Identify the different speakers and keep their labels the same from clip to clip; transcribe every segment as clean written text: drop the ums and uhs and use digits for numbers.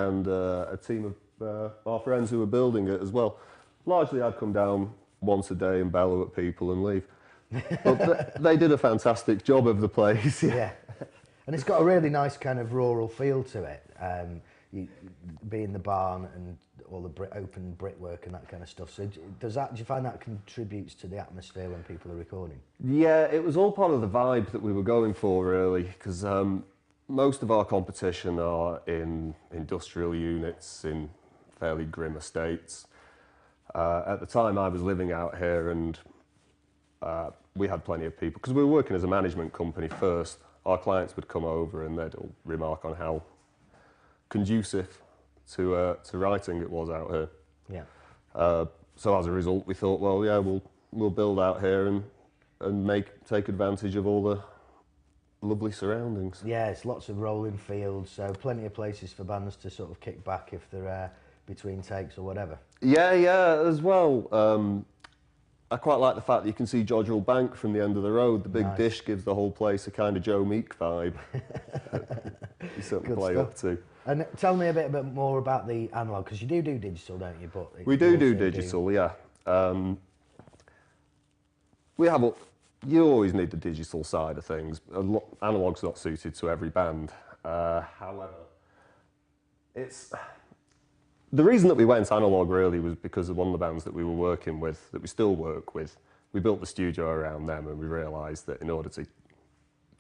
Speaker 1: and a team of our friends who were building it as well. Largely I'd come down once a day and bellow at people and leave. But they did a fantastic job of the place.
Speaker 2: Yeah. And it's got a really nice kind of rural feel to it. You being the barn and all the open brickwork and that kind of stuff. So do you find that contributes to the atmosphere when people are recording? Yeah,
Speaker 1: it was all part of the vibe that we were going for, really, because most of our competition are in industrial units in fairly grim estates. At the time I was living out here, and we had plenty of people, because we were working as a management company first. Our clients would come over and they'd all remark on how conducive to writing it was out here.
Speaker 2: Yeah.
Speaker 1: So as a result, we thought, well, yeah, we'll build out here and take advantage of all the lovely surroundings.
Speaker 2: Yeah, it's lots of rolling fields, so plenty of places for bands to sort of kick back if they're between takes or whatever.
Speaker 1: Yeah, as well. I quite like the fact that you can see Jodrell Bank from the end of the road. The big dish gives the whole place a kind of Joe Meek vibe. You certainly play up to.
Speaker 2: And tell me a bit more about the analogue, because you do digital, don't you? But
Speaker 1: we do digital, yeah. You always need the digital side of things. Analogue's not suited to every band. However, the reason that we went analogue really was because of one of the bands that we were working with, that we still work with. We built the studio around them, and we realised that in order to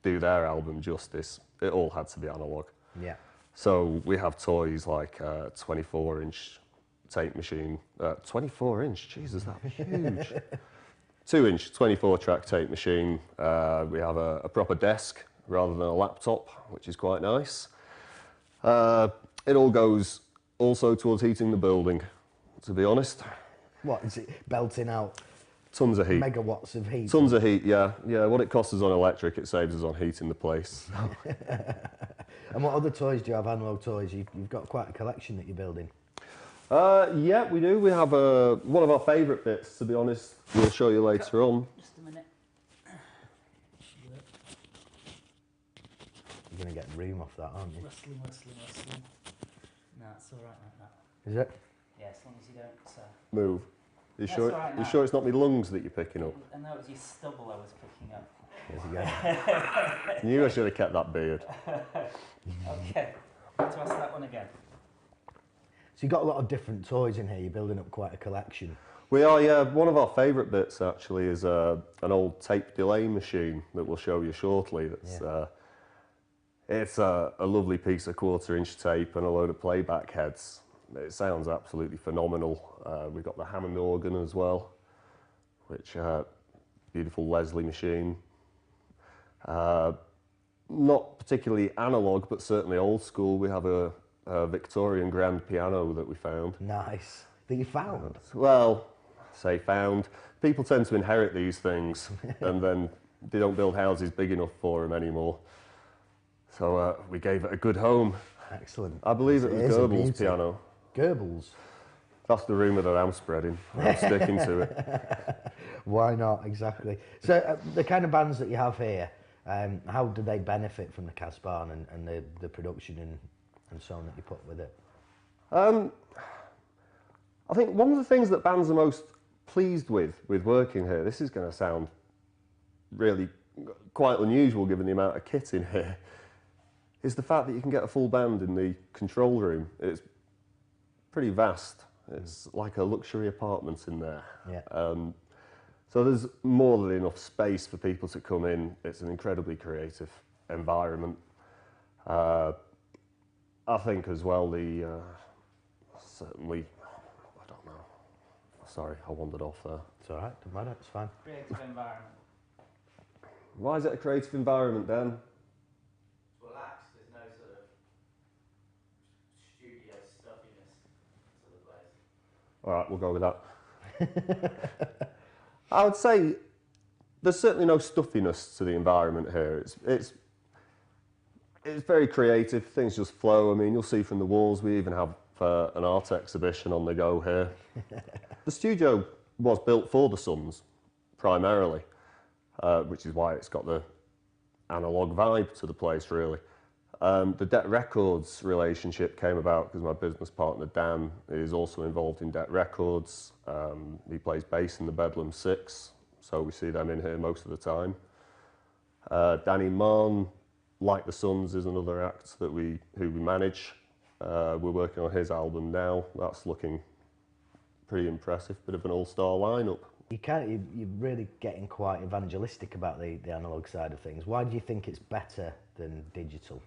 Speaker 1: do their album justice, it all had to be analogue.
Speaker 2: Yeah.
Speaker 1: So we have toys like a 24-inch tape machine. 24-inch, Jesus, that's huge. 2-inch 24-track tape machine. We have a proper desk rather than a laptop, which is quite nice. It all goes also towards heating the building, to be honest.
Speaker 2: What, is it belting out
Speaker 1: tons of heat?
Speaker 2: Megawatts of heat?
Speaker 1: Tons of heat, yeah. Yeah, what it costs us on electric, it saves us on heating the place.
Speaker 2: And what other toys do you have, analogue toys? You've got quite a collection that you're building.
Speaker 1: Yeah, we do. We have one of our favourite bits, to be honest. We'll show you later on.
Speaker 3: Just a minute.
Speaker 2: You're going to get room off that, aren't you?
Speaker 3: Rustling. No, it's all right like that.
Speaker 2: Is it?
Speaker 3: Yeah, as long as you don't...
Speaker 1: Move. You sure it's not my lungs that you're picking up?
Speaker 3: I know it was your stubble I was picking up.
Speaker 2: There's you go.
Speaker 1: Knew I should have kept that beard.
Speaker 3: Okay, to ask that one again.
Speaker 2: So you've got a lot of different toys in here. You're building up quite a collection.
Speaker 1: We are, yeah. One of our favourite bits actually is an old tape delay machine that we'll show you shortly. It's a lovely piece of 1/4-inch tape and a load of playback heads. It sounds absolutely phenomenal. We've got the Hammond organ as well, which beautiful Leslie machine. Not particularly analogue, but certainly old school. We have a Victorian grand piano that we found.
Speaker 2: Nice. That you found?
Speaker 1: Well, say found. People tend to inherit these things and then they don't build houses big enough for them anymore. So we gave it a good home.
Speaker 2: Excellent.
Speaker 1: I believe it was Goebbels' piano.
Speaker 2: Goebbels?
Speaker 1: That's the rumour that I'm spreading. I'm sticking to it.
Speaker 2: Why not, exactly. So the kind of bands that you have here, how do they benefit from the kasbahn and the production and so on that you put with it?
Speaker 1: I think one of the things that bands are most pleased with working here, this is going to sound really quite unusual given the amount of kit in here, is the fact that you can get a full band in the control room. It's pretty vast. It's like a luxury apartment in there.
Speaker 2: Yeah.
Speaker 1: So there's more than enough space for people to come in. It's an incredibly creative environment. I think as well certainly, I don't know. Sorry, I wandered off there.
Speaker 2: It's all right, doesn't matter, it's fine.
Speaker 3: Creative environment.
Speaker 1: Why is it a creative environment, Dan?
Speaker 3: Relax, there's no sort of studio stuffiness to the place.
Speaker 1: All right, we'll go with that. I would say there's certainly no stuffiness to the environment here. It's very creative. Things just flow. I mean, you'll see from the walls. We even have an art exhibition on the go here. The studio was built for the Sons primarily, which is why it's got the analogue vibe to the place, really. The Det Records relationship came about because my business partner Dan is also involved in Det Records. He plays bass in the Bedlam Six, so we see them in here most of the time. Danny Mann, Like the Suns, is another act that who we manage. We're working on his album now. That's looking pretty impressive, bit of an all-star lineup.
Speaker 2: You're really getting quite evangelistic about the analog side of things. Why do you think it's better than digital?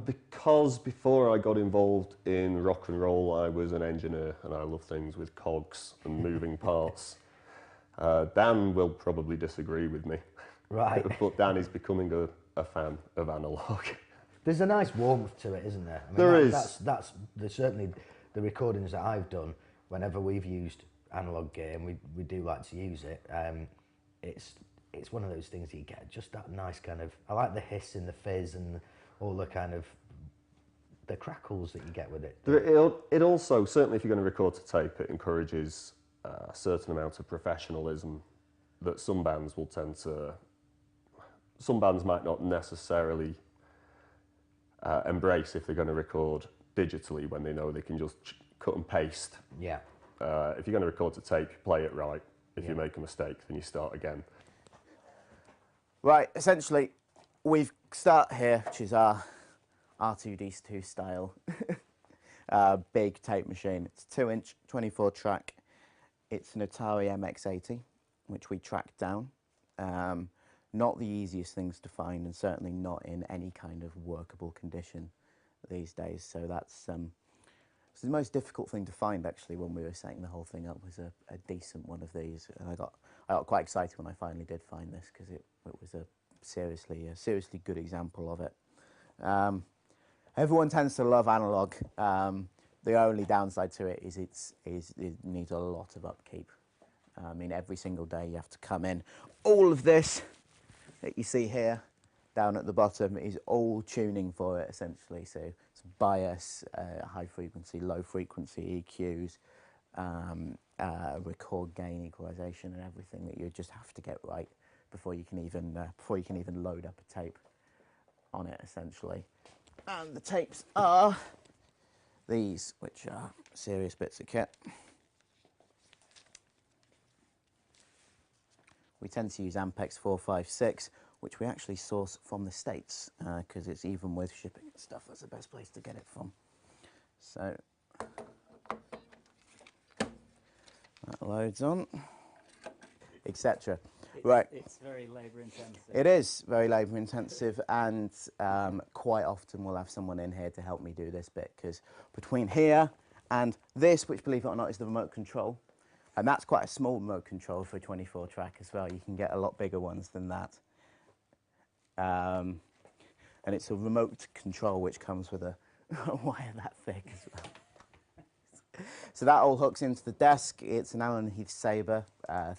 Speaker 1: Because before I got involved in rock and roll, I was an engineer and I love things with cogs and moving parts. Dan will probably disagree with me.
Speaker 2: Right.
Speaker 1: But Dan is becoming a fan of analog.
Speaker 2: There's a nice warmth to it, isn't there? I mean,
Speaker 1: There is.
Speaker 2: That's certainly the recordings that I've done. Whenever we've used analog gear, and we do like to use it, it's one of those things that you get just that nice kind of. I like the hiss and the fizz and all the kind of the crackles that you get with it.
Speaker 1: It also, certainly if you're going to record to tape, it encourages a certain amount of professionalism that some bands will tend to. Some bands might not necessarily embrace if they're going to record digitally when they know they can just cut and paste.
Speaker 2: Yeah.
Speaker 1: If you're going to record to tape, play it right. If you make a mistake, then you start again.
Speaker 4: Right, essentially, we start here, which is our R2D2 style big tape machine. It's a 2-inch, 24-track. It's an Atari MX80, which we tracked down. Not the easiest things to find, and certainly not in any kind of workable condition these days. So that's the most difficult thing to find, actually, when we were setting the whole thing up, was a decent one of these. And I got quite excited when I finally did find this, because it was a seriously good example of it. Everyone tends to love analog. The only downside to it is it needs a lot of upkeep. I mean, every single day you have to come in. All of this that you see here down at the bottom is all tuning for it, essentially. So it's bias, high frequency, low frequency EQs, record gain, equalization, and everything that you just have to get right before you can even load up a tape on it, essentially. And the tapes are these, which are serious bits of kit. We tend to use Ampex 456, which we actually source from the States, because it's even with shipping and stuff, that's the best place to get it from. So that loads on, etc. Right.
Speaker 3: It's very labour intensive.
Speaker 4: It is very labour intensive, and quite often we'll have someone in here to help me do this bit, because between here and this, which believe it or not is the remote control, and that's quite a small remote control for a 24 track as well. You can get a lot bigger ones than that. And it's a remote control which comes with a wire that thick as well. So that all hooks into the desk. It's an Allen Heath Sabre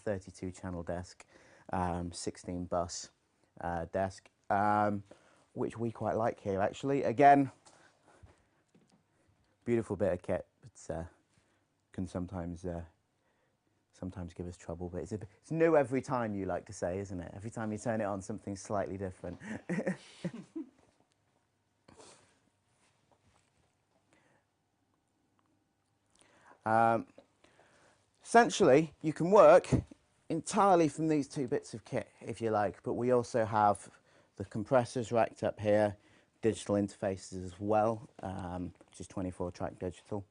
Speaker 4: 32 channel desk, 16 bus desk, which we quite like here, actually. Again, beautiful bit of kit, but can sometimes give us trouble, but it's new every time, you like to say, isn't it? Every time you turn it on, something's slightly different. Essentially, you can work entirely from these two bits of kit, if you like, but we also have the compressors racked up here, digital interfaces as well, which is 24-track digital.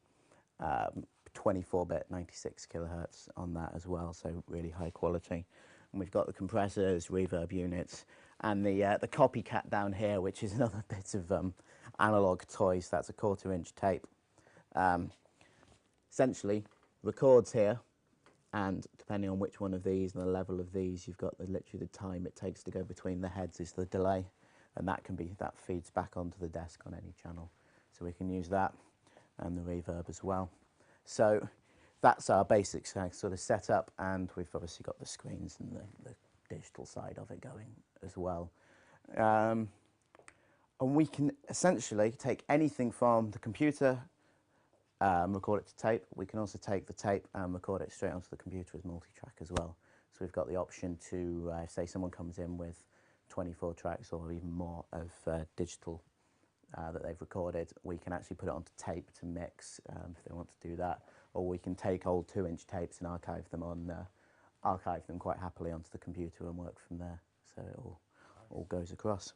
Speaker 4: 24-bit, 96 kilohertz on that as well, so really high quality. And we've got the compressors, reverb units, and the copycat down here, which is another bit of analog toys. That's a 1/4-inch tape. Essentially, records here, and depending on which one of these and the level of these, you've got literally the time it takes to go between the heads is the delay, and that feeds back onto the desk on any channel. So we can use that and the reverb as well. So that's our basic sort of setup, and we've obviously got the screens and the digital side of it going as well. And we can essentially take anything from the computer, record it to tape. We can also take the tape and record it straight onto the computer as multi-track as well. So we've got the option to, say someone comes in with 24 tracks or even more of digital that they've recorded. We can actually put it onto tape to mix if they want to do that, or we can take old 2-inch tapes and archive them quite happily onto the computer and work from there. So it all goes across.